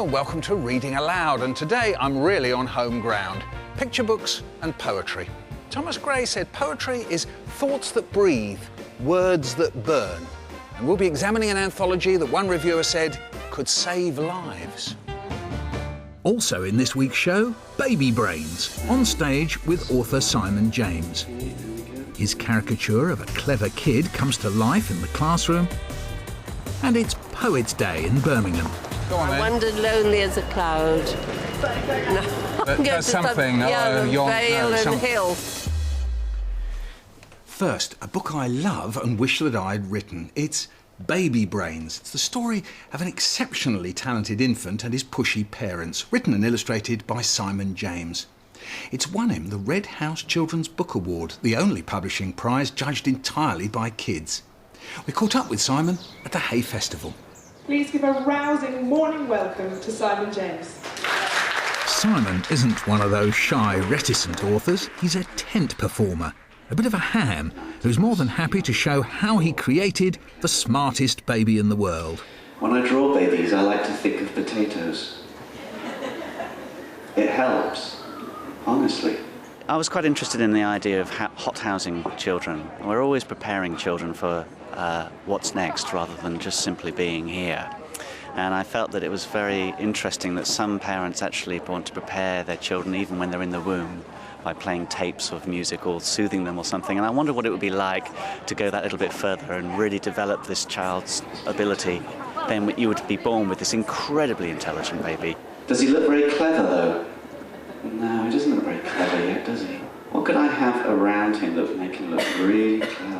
Hello and welcome to Reading Aloud, and today I'm really on home ground. Picture books and poetry. Thomas Gray said poetry is thoughts that breathe, words that burn. And we'll be examining an anthology that one reviewer said could save lives. Also in this week's show, Baby Brains, on stage with author Simon James. His caricature of a clever kid comes to life in the classroom, and it's Poets' Day in Birmingham. Go on, I wandered lonely as a cloud. That's something. Vale and hill. First, a book I love and wish that I'd written. It's Baby Brains. It's the story of an exceptionally talented infant and his pushy parents, written and illustrated by Simon James. It's won him the Red House Children's Book Award, the only publishing prize judged entirely by kids. We caught up with Simon at the Hay Festival. Please give a rousing morning welcome to Simon James. Simon isn't one of those shy, reticent authors. He's a tent performer, a bit of a ham, who's more than happy to show how he created the smartest baby in the world. When I draw babies, I like to think of potatoes. It helps, honestly. I was quite interested in the idea of hot-housing children. We're always preparing children for what's next rather than just simply being here. And I felt that it was very interesting that some parents actually want to prepare their children even when they're in the womb by playing tapes of music or soothing them or something. And I wondered what it would be like to go that little bit further and really develop this child's ability. Then you would be born with this incredibly intelligent baby. Does he look very clever, though? No, he doesn't look very clever yet, does he? What could I have around him that would make him look really clever?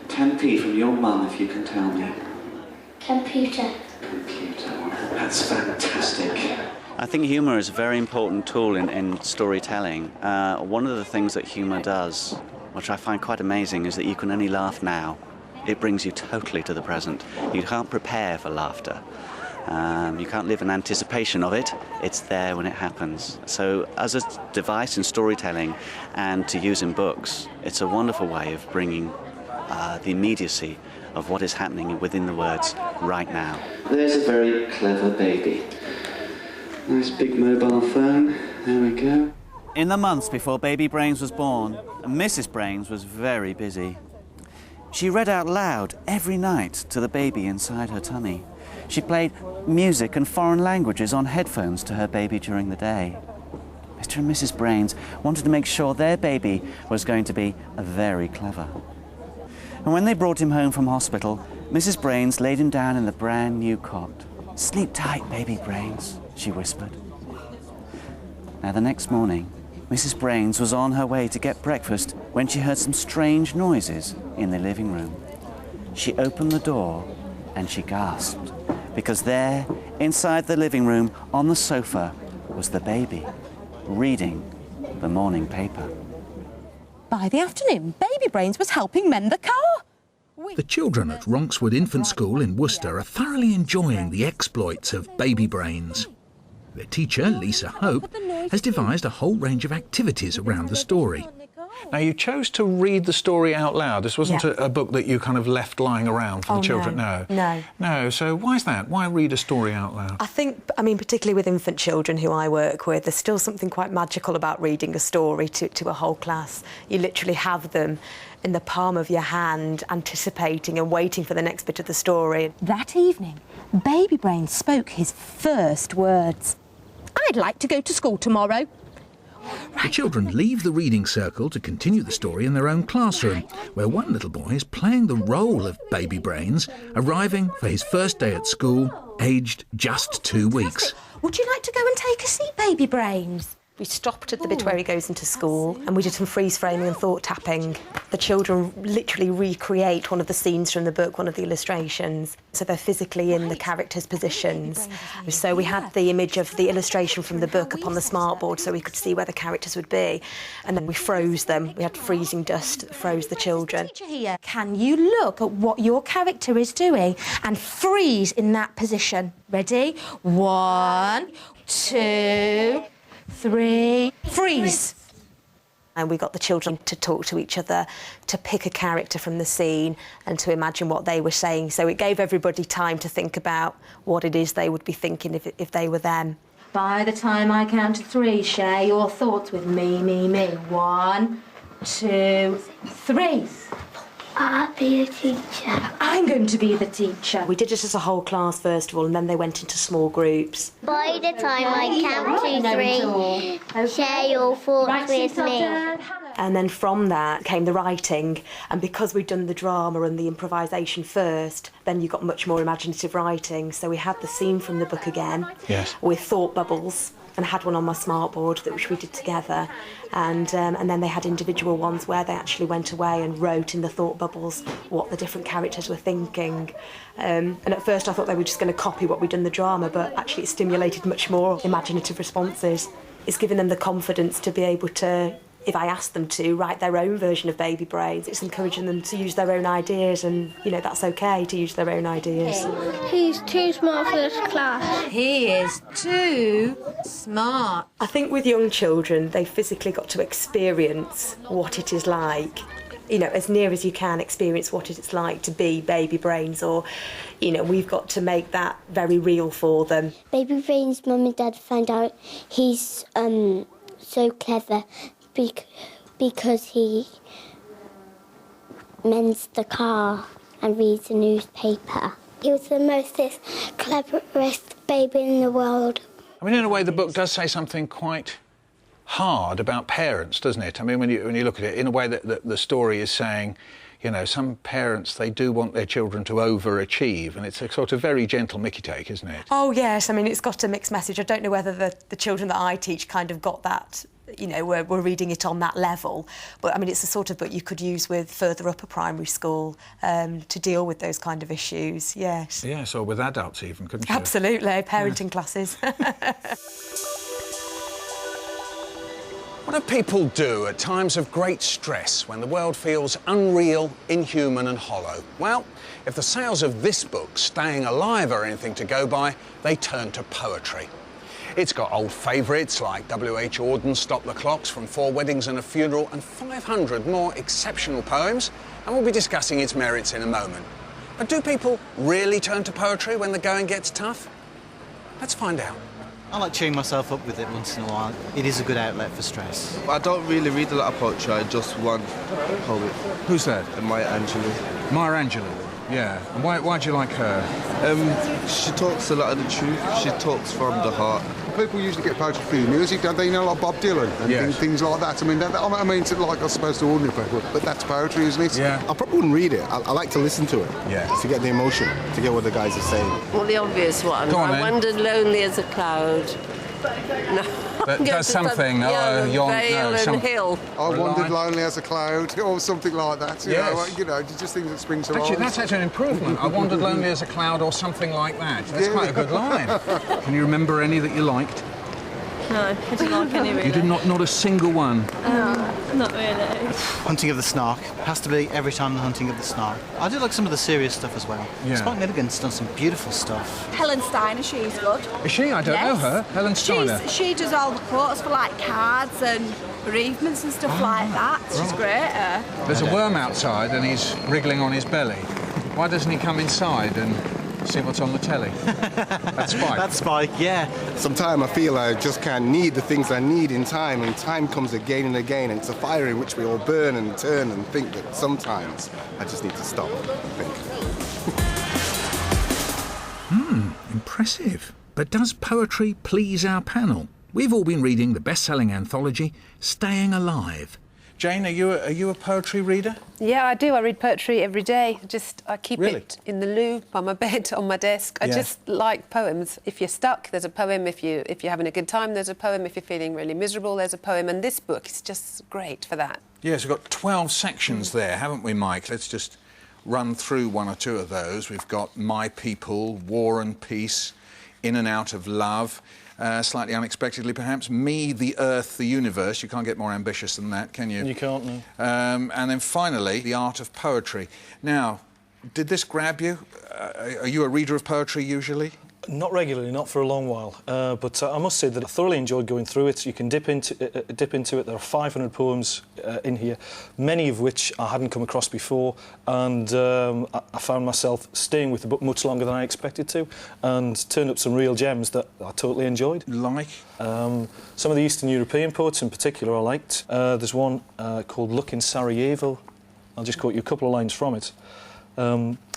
10p from your mum, if you can tell me. Computer. Computer. That's fantastic. I think humour is a very important tool in storytelling. One of the things that humour does, which I find quite amazing, is that you can only laugh now. It brings you totally to the present. You can't prepare for laughter. You can't live in anticipation of it. It's there when it happens. So as a device in storytelling and to use in books, it's a wonderful way of bringing the immediacy of what is happening within the words right now. There's a very clever baby. Nice big mobile phone. There we go. In the months before Baby Brains was born, Mrs. Brains was very busy. She read out loud every night to the baby inside her tummy. She played music and foreign languages on headphones to her baby during the day. Mr. and Mrs. Brains wanted to make sure their baby was going to be very clever. And when they brought him home from hospital, Mrs. Brains laid him down in the brand new cot. "Sleep tight, Baby Brains," she whispered. Now the next morning, Mrs. Brains was on her way to get breakfast when she heard some strange noises in the living room. She opened the door and she gasped, because there, inside the living room, on the sofa, was the baby, reading the morning paper. By the afternoon, Baby Brains was helping mend the car. The children at Ronkswood Infant School in Worcester are thoroughly enjoying the exploits of Baby Brains. Their teacher, Lisa Hope, has devised a whole range of activities around the story. Now, you chose to read the story out loud. This wasn't a book that you kind of left lying around for the children, no? No, so why is that? Why read a story out loud? I think, particularly with infant children who I work with, there's still something quite magical about reading a story to a whole class. You literally have them in the palm of your hand, anticipating and waiting for the next bit of the story. That evening, Baby Brains spoke his first words. "I'd like to go to school tomorrow." The children leave the reading circle to continue the story in their own classroom, where one little boy is playing the role of Baby Brains, arriving for his first day at school, aged just 2 weeks. "Would you like to go and take a seat, Baby Brains?" We stopped at the bit where he goes into school and we did some freeze framing and thought tapping. The children literally recreate one of the scenes from the book, one of the illustrations. So they're physically in the characters' positions. So we had the image of the illustration from the book up on the smartboard so we could see where the characters would be. And then we froze them. We had freezing dust that froze the children. Can you look at what your character is doing and freeze in that position? Ready? 1, 2... 3, freeze. And we got the children to talk to each other, to pick a character from the scene and to imagine what they were saying. So it gave everybody time to think about what it is they would be thinking if they were them. By the time I count to 3, share your thoughts with me. 1, 2, 3. I'll be the teacher. I'm going to be the teacher. We did it as a whole class first of all, and then they went into small groups. By the time I count to 3, share your thoughts with me. And then from that came the writing, and because we'd done the drama and the improvisation first, then you got much more imaginative writing. So we had the scene from the book again, yes, with thought bubbles, and had one on my smartboard which we did together, and then they had individual ones where they actually went away and wrote in the thought bubbles what the different characters were thinking. And at first I thought they were just going to copy what we'd done in the drama, but actually it stimulated much more imaginative responses. It's given them the confidence to be able to, if I asked them to, write their own version of Baby Brains. It's encouraging them to use their own ideas, and, you know, that's OK to use their own ideas. He's too smart for this class. He is too smart. I think with young children, they physically got to experience what it is like, you know, as near as you can experience what it's like to be Baby Brains, or, you know, we've got to make that very real for them. Baby Brain's mum and dad found out he's so clever because he mends the car and reads the newspaper. He was the most cleverest baby in the world. I mean, in a way, the book does say something quite hard about parents, doesn't it? I mean, when you look at it, in a way that the story is saying, you know, some parents, they do want their children to overachieve, and it's a sort of very gentle mickey take, isn't it? Oh, yes. I mean, it's got a mixed message. I don't know whether the children that I teach kind of got that, you know, we're reading it on that level. But, I mean, it's the sort of book you could use with further up a primary school to deal with those kind of issues, yes. Yes, or with adults even, couldn't you? Absolutely, parenting classes. What do people do at times of great stress when the world feels unreal, inhuman and hollow? Well, if the sales of this book, Staying Alive, are anything to go by, they turn to poetry. It's got old favourites like W.H. Auden's Stop the Clocks, From 4 Weddings and a Funeral, and 500 more exceptional poems, and we'll be discussing its merits in a moment. But do people really turn to poetry when the going gets tough? Let's find out. I like cheering myself up with it once in a while. It is a good outlet for stress. I don't really read a lot of poetry, I just one poet. Who's that? Maya Angelou. Maya Angelou, yeah. And why do you like her? She talks a lot of the truth. She talks from the heart. People usually get poetry through music, don't they? You know, like Bob Dylan and yes, things like that. I mean, it's like, I suppose, to ordinary people, but that's poetry, isn't it? Yeah. I probably wouldn't read it. I like to listen to it. Yeah. To get the emotion, to get what the guys are saying. Well, the obvious one. I wandered lonely as a cloud. No. That does something. Vale and hill. I wandered lonely as a cloud, or something like that. Yes. You know, just things that spring to mind. Actually, that's actually an improvement. I wandered lonely as a cloud, or something like that. That's quite a good line. Can you remember any that you liked? No, I didn't like any really. You did not a single one? Not really. Hunting of the Snark. Has to be every time the Hunting of the Snark. I do like some of the serious stuff as well. Yeah. Spike Milligan's done some beautiful stuff. Helen Steiner, she's good. Is she? I don't know her. Helen Steiner. She does all the quotes for like cards and bereavements and stuff like that. She's great. There's a worm outside and he's wriggling on his belly. Why doesn't he come inside and see what's on the telly? That's Spike. That's Spike, yeah. Sometimes I feel I just can't need the things I need in time, and time comes again and again, and it's a fire in which we all burn and turn and think that sometimes I just need to stop and think. Impressive. But does poetry please our panel? We've all been reading the best-selling anthology, Staying Alive. Jane, are you a poetry reader? Yeah, I do. I read poetry every day. I keep Really? it in the loo, by my bed, on my desk. I just like poems. If you're stuck, there's a poem. If you're having a good time, there's a poem. If you're feeling really miserable, there's a poem. And this book is just great for that. Yes, we've got 12 sections there, haven't we, Mike? Let's just run through one or two of those. We've got My People, War and Peace, In and Out of Love, slightly unexpectedly perhaps, Me, the Earth, the Universe. You can't get more ambitious than that, can you? You can't, no. And then finally, The Art of Poetry. Now, did this grab you? Are you a reader of poetry usually? Not regularly, not for a long while, but I must say that I thoroughly enjoyed going through it. You can dip into it. There are 500 poems in here, many of which I hadn't come across before, and I found myself staying with the book much longer than I expected to, and turned up some real gems that I totally enjoyed. Like? Some of the Eastern European poets in particular I liked. There's one called Luck in Sarajevo. I'll just quote you a couple of lines from it.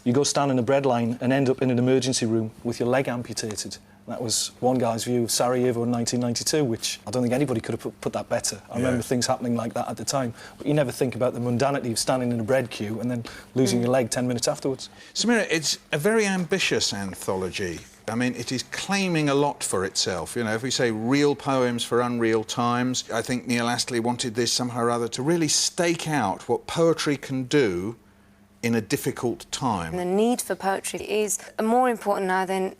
You go stand in a bread line and end up in an emergency room with your leg amputated. That was one guy's view of Sarajevo in 1992, which I don't think anybody could have put that better. I remember things happening like that at the time, but you never think about the mundanity of standing in a bread queue and then losing your leg 10 minutes afterwards. Samira, it's a very ambitious anthology. I mean, it is claiming a lot for itself. You know, if we say real poems for unreal times, I think Neil Astley wanted this somehow or other to really stake out what poetry can do in a difficult time. The need for poetry is more important now than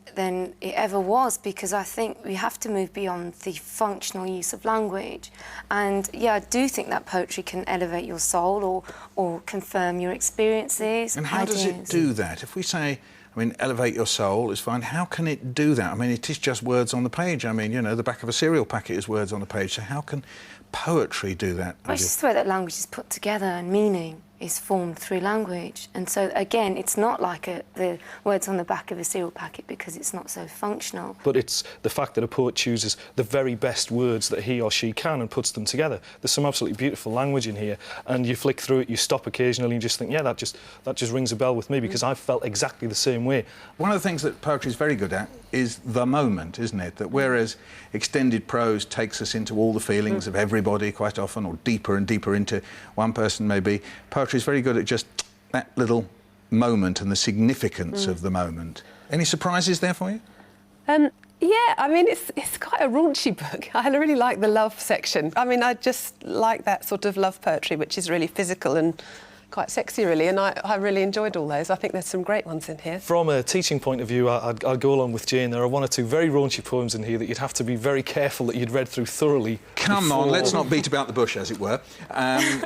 it ever was, because I think we have to move beyond the functional use of language. And yeah, I do think that poetry can elevate your soul or confirm your experiences. And how does it do that? If we say, I mean, elevate your soul is fine, how can it do that? I mean, it is just words on the page. I mean, you know, the back of a cereal packet is words on the page, so how can poetry do that? Well, it's just the way that language is put together and meaning is formed through language. And so, again, it's not like the words on the back of a cereal packet because it's not so functional. But it's the fact that a poet chooses the very best words that he or she can and puts them together. There's some absolutely beautiful language in here, and you flick through it, you stop occasionally and just think, yeah, that just rings a bell with me, because I felt exactly the same way. One of the things that poetry is very good at is the moment, isn't it? That whereas extended prose takes us into all the feelings of everybody quite often, or deeper and deeper into one person maybe, poetry is very good at just that little moment and the significance of the moment. Any surprises there for you? Yeah, I mean, it's quite a raunchy book. I really like the love section. I mean, I just like that sort of love poetry, which is really physical and quite sexy, really, and I really enjoyed all those. I think there's some great ones in here. From a teaching point of view, I'd go along with Jane. There are one or two very raunchy poems in here that you'd have to be very careful that you'd read through thoroughly. Come on, let's not beat about the bush, as it were.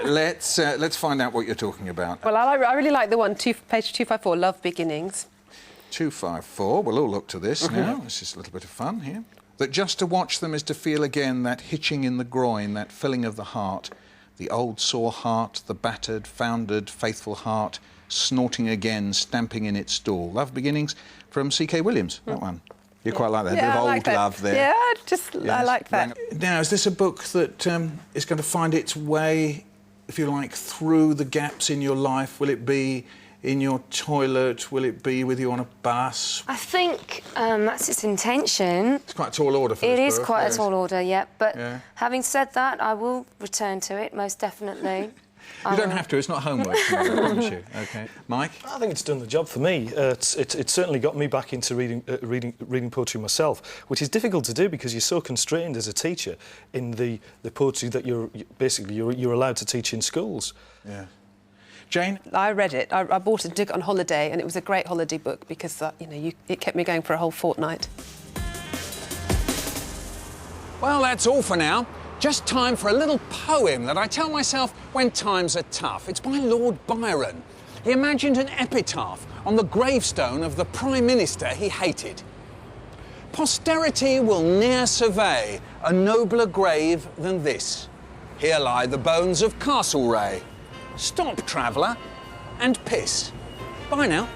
Let's find out what you're talking about. Well, I really like the one, page 254, Love Beginnings. 254, we'll all look to this now. This is a little bit of fun here. That just to watch them is to feel again that hitching in the groin, that filling of the heart, the old sore heart, the battered, foundered, faithful heart, snorting again, stamping in its stall. Love Beginnings from C.K. Williams, that one. You quite like that, a bit of old love there. Yeah, I like that. Now, is this a book that is going to find its way, if you like, through the gaps in your life? Will it be in your toilet? Will it be with you on a bus? I think that's its intention. It's quite a tall order for this book. It is quite a tall order, yeah. But having said that, I will return to it, most definitely. You don't have to, it's not homework, I promise you. OK. Mike? I think it's done the job for me. It's certainly got me back into reading poetry myself, which is difficult to do because you're so constrained as a teacher in the poetry that you're allowed to teach in schools. Yeah. Jane? I read it. I bought it and took it on holiday, and it was a great holiday book because, it kept me going for a whole fortnight. Well, that's all for now. Just time for a little poem that I tell myself when times are tough. It's by Lord Byron. He imagined an epitaph on the gravestone of the Prime Minister he hated. Posterity will ne'er survey a nobler grave than this. Here lie the bones of Castlereagh. Stop, traveller, and piss. Bye now.